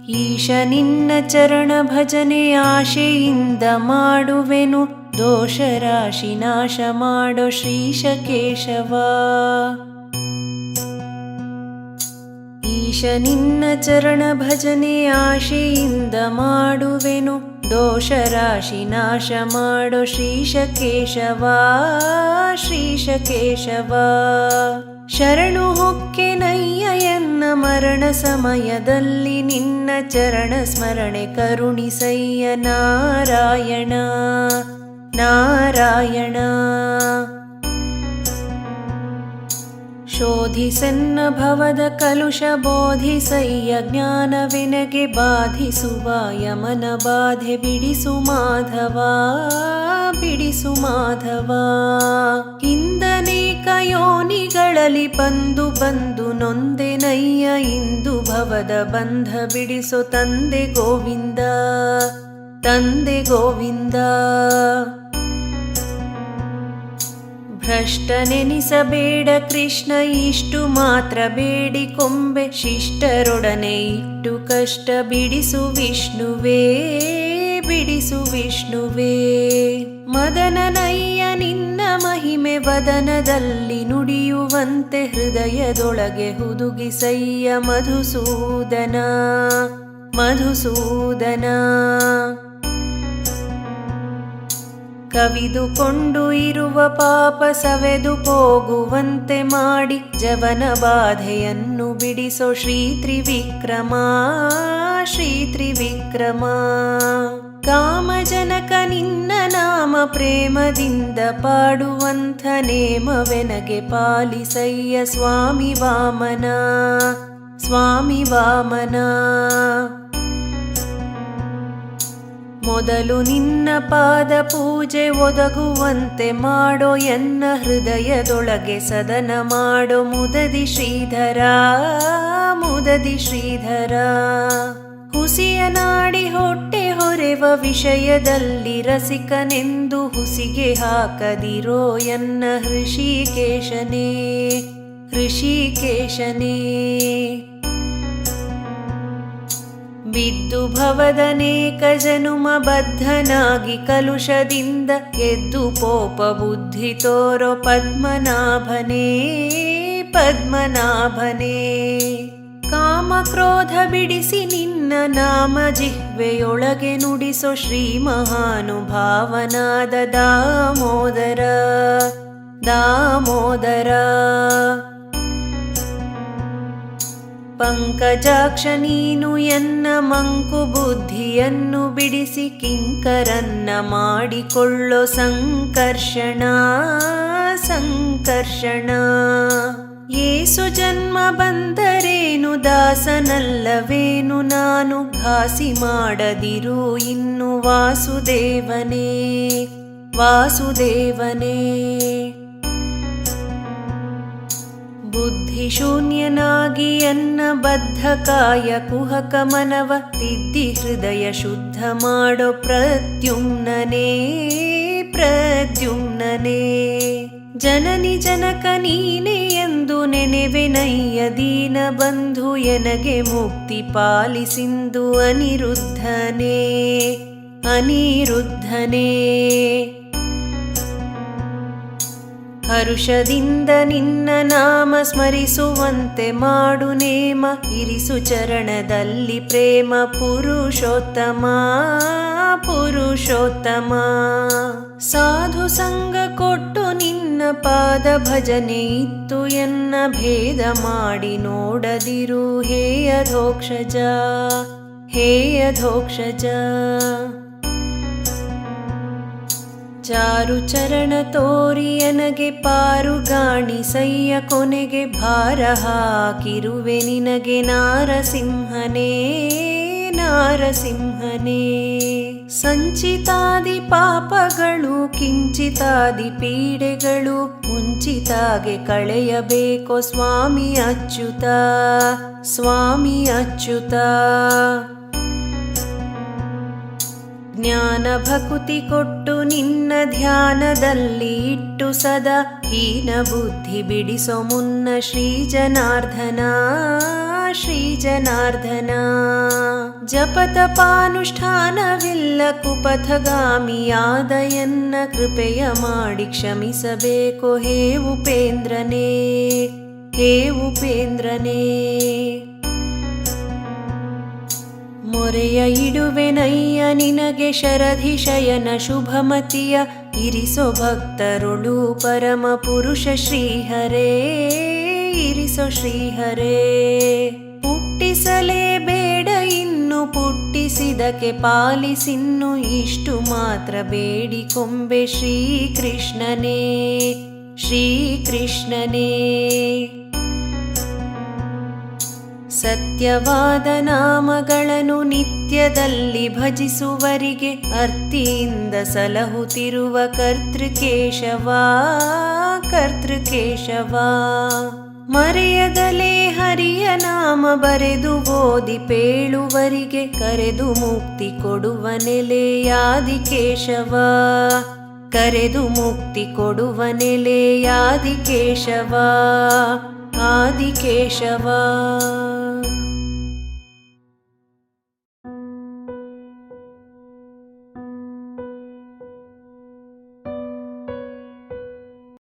ಈಶ ನಿನ್ನ ಚರಣ ಭಜನೆ ಆಶೆಯಿಂದ ಮಾಡುವೆನು, ದೋಷ ರಾಶಿ ನಾಶ ಮಾಡೋ ಶ್ರೀಶ ಕೇಶವ. ಈಶ ನಿನ್ನ ಚರಣ ಭಜನೆ ಆಶೆಯಿಂದ ಮಾಡುವೆನು, ದೋಷ ರಾಶಿ ನಾಶ ಮಾಡೋ ಶ್ರೀಶ ಕೇಶವ, ಶ್ರೀಶ ಕೇಶವ. ಶರಣು ಹೊಕ್ಕೆನಯ್ಯ ಎನ್ನ ಮರಣ ಸಮಯದಲ್ಲಿ, ನಿನ್ನ ಚರಣ ಸ್ಮರಣೆ ಕರುಣಿಸಯ್ಯ ನಾರಾಯಣ ನಾರಾಯಣ. ಶೋಧಿಸೆನ್ನ ಭವದ ಕಲುಷ ಬೋಧಿಸಯ್ಯ, ಜ್ಞಾನವೆನಗೆ ಬಾಧಿಸುವ ಯಮನ ಬಾಧೆ ಬಿಡಿಸು ಮಾಧವ, ಬಿಡಿಸು ಮಾಧವ. ಹಿಂದನೇಕ ಯೋನಿಗಳಲ್ಲಿ ಬಂದು ಬಂದು ನೊಂದೆನಯ್ಯ, ಇಂದು ಭವದ ಬಂಧ ಬಿಡಿಸೋ ತಂದೆ ಗೋವಿಂದ, ತಂದೆ ಗೋವಿಂದ. ಭ್ರಷ್ಟನೆನಿಸಬೇಡ ಕೃಷ್ಣ, ಇಷ್ಟು ಮಾತ್ರ ಬೇಡಿಕೊಂಬೆ, ಶಿಷ್ಟರೊಡನೆ ಇಟ್ಟು ಕಷ್ಟ ಬಿಡಿಸು ವಿಷ್ಣುವೇ, ಬಿಡಿಸು ವಿಷ್ಣುವೇ. ಮದನನಯ್ಯ ನಿನ್ನ ಮಹಿಮೆ ವದನದಲ್ಲಿ ನುಡಿಯುವಂತೆ, ಹೃದಯದೊಳಗೆ ಹುದುಗಿಸಯ್ಯ ಮಧುಸೂದನ, ಮಧುಸೂದನ. ಕವಿದುಕೊಂಡು ಇರುವ ಪಾಪ ಸವೆದು ಹೋಗುವಂತೆ ಮಾಡಿ, ಜವನ ಬಾಧೆಯನ್ನು ಬಿಡಿಸೋ ಶ್ರೀ ತ್ರಿವಿಕ್ರಮ, ಶ್ರೀ ತ್ರಿವಿಕ್ರಮ. ಕಾಮಜನಕ ನಿನ್ನ ನಾಮ ಪ್ರೇಮದಿಂದ ಪಾಡುವಂಥ ನೇಮವೆನಗೆ ಪಾಲಿಸಯ್ಯ ಸ್ವಾಮಿ ವಾಮನ, ಸ್ವಾಮಿ ವಾಮನ. ಮೊದಲು ನಿನ್ನ ಪಾದ ಪೂಜೆ ಒದಗುವಂತೆ ಮಾಡೋ, ಎನ್ನ ಹೃದಯದೊಳಗೆ ಸದನ ಮಾಡೋ ಮುದದಿ ಶ್ರೀಧರ, ಮುದದಿ ಶ್ರೀಧರ. ಹುಸಿಯ ನಾಡಿ ಹೊಟ್ಟೆ ಹೊರೆವ ವಿಷಯದಲ್ಲಿ ರಸಿಕನೆಂದು ಹುಸಿಗೆ ಹಾಕದಿರೋ ಎನ್ನ ಹೃಷಿಕೇಶನೇ, ಹೃಷಿಕೇಶನೇ. ಬಿದ್ದು ಭವದನೇಕ ಜನುಮ ಬದ್ಧನಾಗಿ ಕಲುಷದಿಂದ, ಎದ್ದು ಪೋಪ ಬುದ್ಧಿ ತೋರೋ ಪದ್ಮನಾಭನೇ, ಪದ್ಮನಾಭನೇ. ಕಾಮ ಕ್ರೋಧ ಬಿಡಿಸಿ ನಿನ್ನ ನಾಮ ಜಿಹ್ವೆಯೊಳಗೆ ನುಡಿಸೋ ಶ್ರೀ ಮಹಾನುಭಾವನಾದ ದಾಮೋದರ, ದಾಮೋದರ. ಪಂಕಜಾಕ್ಷ ನೀನು ಎನ್ನ ಮಂಕು ಬುದ್ಧಿಯನ್ನು ಬಿಡಿಸಿ, ಕಿಂಕರನ್ನ ಮಾಡಿಕೊಳ್ಳೋ ಸಂಕರ್ಷಣ, ಸಂಕರ್ಷಣ. ಏಸು ಜನ್ಮ ಬಂದರೇನು ದಾಸನಲ್ಲವೇನು ನಾನು, ಘಾಸಿ ಮಾಡದಿರು ಇನ್ನು ವಾಸುದೇವನೇ, ವಾಸುದೇವನೇ. ಬುದ್ಧಿ ಶೂನ್ಯನಾಗಿ ಎನ್ನ ಬದ್ಧ ಕಾಯ ಕುಹಕ ಮನವ ತಿದ್ದಿ ಹೃದಯ ಶುದ್ಧ ಮಾಡೋ ಪ್ರದ್ಯುಮ್ನನೇ, ಪ್ರದ್ಯುಮ್ನನೇ. ಜನನಿ ಜನಕ ನೀನೇ ಎಂದು ನೆನೆವೆನಯ್ಯ ದೀನ ಬಂಧು, ಎನಗೆ ಮುಕ್ತಿ ಪಾಲಿಸಿಂದು ಅನಿರುದ್ಧನೇ, ಅನಿರುದ್ಧನೇ. ಹರುಷದಿಂದ ನಿನ್ನ ನಾಮ ಸ್ಮರಿಸುವಂತೆ ಮಾಡು ನೇಮ, ಇರಿಸು ಚರಣದಲ್ಲಿ ಪ್ರೇಮ ಪುರುಷೋತ್ತಮ, ಪುರುಷೋತ್ತಮ. ಸಾಧು ಸಂಗ ಕೊಟ್ಟು ನಿನ್ನ ಪಾದ ಭಜನೆ ಇತ್ತು ಎನ್ನ, ಭೇದ ಮಾಡಿ ನೋಡದಿರು ಹೇ ಅಧೋಕ್ಷಜ, ಹೇ ಅಧೋಕ್ಷಜ. ಚಾರು ಚರಣ ತೋರಿ ಎನಗೆ ಪಾರುಗಾಣಿಸಯ್ಯ, ಕೊನೆಗೆ ಭಾರ ಹಾಕಿರುವೆ ನಿನಗೆ ನಾರಸಿಂಹನೇ, ನಾರಸಿಂಹನೇ. ಸಂಚಿತಾದಿ ಪಾಪಗಳು ಕಿಂಚಿತಾದಿ ಪೀಡೆಗಳು, ಮುಂಚಿತಾಗೆ ಕಳೆಯಬೇಕೋ ಸ್ವಾಮಿ ಅಚ್ಯುತ, ಸ್ವಾಮಿ ಅಚ್ಯುತ. ಜ್ಞಾನ ಭಕುತಿ ಕೊಟ್ಟು ನಿನ್ನ ಧ್ಯಾನದಲ್ಲಿ ಇಟ್ಟು ಸದಾ, ಹೀನ ಬುದ್ಧಿ ಬಿಡಿಸೋ ಮುನ್ನ ಶ್ರೀ ಜನಾರ್ದನ, ಶ್ರೀ ಜನಾರ್ದನ. ಜಪತಪಾನುಷ್ಠಾನವಿಲ್ಲ ಕುಪಥಗಾಮಿಯಾದ ಎನ್ನ ಕೃಪೆಯ ಮಾಡಿ ಕ್ಷಮಿಸಬೇಕು ಹೇ ಉಪೇಂದ್ರನೇ, ಹೇ ಉಪೇಂದ್ರನೇ. ಮೊರೆಯ ಇಡುವೆನಯ್ಯ ನಿನಗೆ ಶರಧಿಶಯನ ಶುಭಮತಿಯ ಇರಿಸೋ ಭಕ್ತರೊಳು ಪರಮ ಪುರುಷ ಶ್ರೀಹರೇ, ಇರಿಸೋ ಶ್ರೀಹರೇ. ಹುಟ್ಟಿಸಲೇಬೇಡ ಇನ್ನು ಪುಟ್ಟಿಸಿದಕ್ಕೆ ಪಾಲಿಸಿನ್ನು ಇಷ್ಟು ಮಾತ್ರ ಬೇಡಿಕೊಂಬೆ ಶ್ರೀಕೃಷ್ಣನೇ, ಶ್ರೀಕೃಷ್ಣನೇ. ಸತ್ಯವಾದ ನಾಮಗಳನ್ನು ನಿತ್ಯದಲ್ಲಿ ಭಜಿಸುವರಿಗೆ ಅರ್ತಿಯಿಂದ ಸಲಹುತ್ತಿರುವ ಕರ್ತೃಕೇಶವ, ಕರ್ತೃಕೇಶವ. ಮರೆಯದಲೇ ಹರಿಯ ನಾಮ ಬರೆದು ಓದಿ ಪೇಳುವರಿಗೆ ಕರೆದು ಮುಕ್ತಿ ಕೊಡುವ ನೆಲೆಯಾದಿಕೇಶವ, ಕರೆದು ಮುಕ್ತಿ ಕೊಡುವ ನೆಲೆಯಾದಿಕೇಶವ, ಆದಿಕೇಶವ.